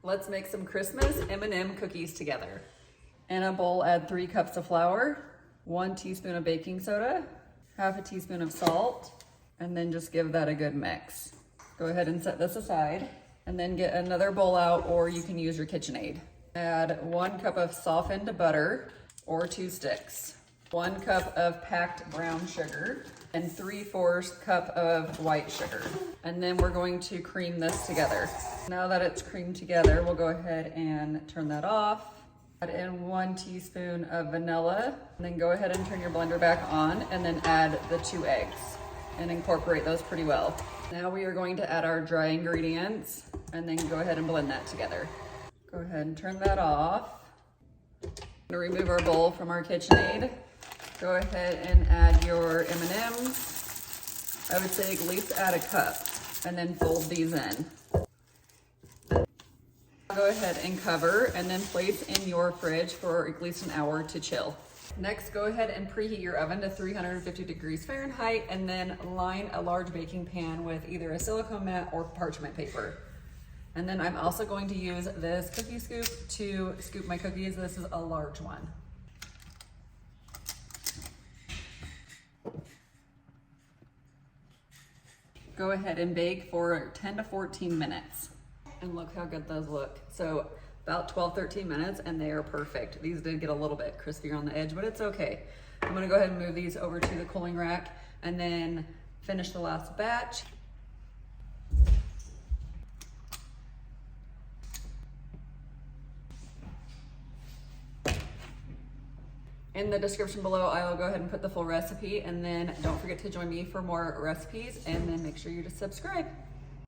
Let's make some Christmas M&M cookies together. In a bowl, add 3 cups of flour, 1 teaspoon of baking soda, half a teaspoon of salt, and then just give that a good mix. Go ahead and set this aside, and then get another bowl out, or you can use your KitchenAid. Add 1 cup of softened butter, or 2 sticks, 1 cup of packed brown sugar, and 3/4 cup of white sugar. And then we're going to cream this together. Now that it's creamed together, we'll go ahead and turn that off. Add in 1 teaspoon of vanilla, and then go ahead and turn your blender back on, and then add the 2 eggs and incorporate those pretty well. Now we are going to add our dry ingredients, and then go ahead and blend that together. Go ahead and turn that off. I'm gonna remove our bowl from our KitchenAid. Go ahead and add your M&Ms. I would say at least add a cup, and then fold these in. Go ahead and cover, and then place in your fridge for at least an hour to chill. Next, go ahead and preheat your oven to 350 degrees Fahrenheit, and then line a large baking pan with either a silicone mat or parchment paper. And then I'm also going to use this cookie scoop to scoop my cookies. This is a large one. Go ahead and bake for 10 to 14 minutes. And look how good those look. So about 12-13 minutes, and they are perfect. These did get a little bit crispier on the edge, but it's okay. I'm gonna go ahead and move these over to the cooling rack and then finish the last batch. In the description below, I will go ahead and put the full recipe, and then don't forget to join me for more recipes, and then make sure you just subscribe.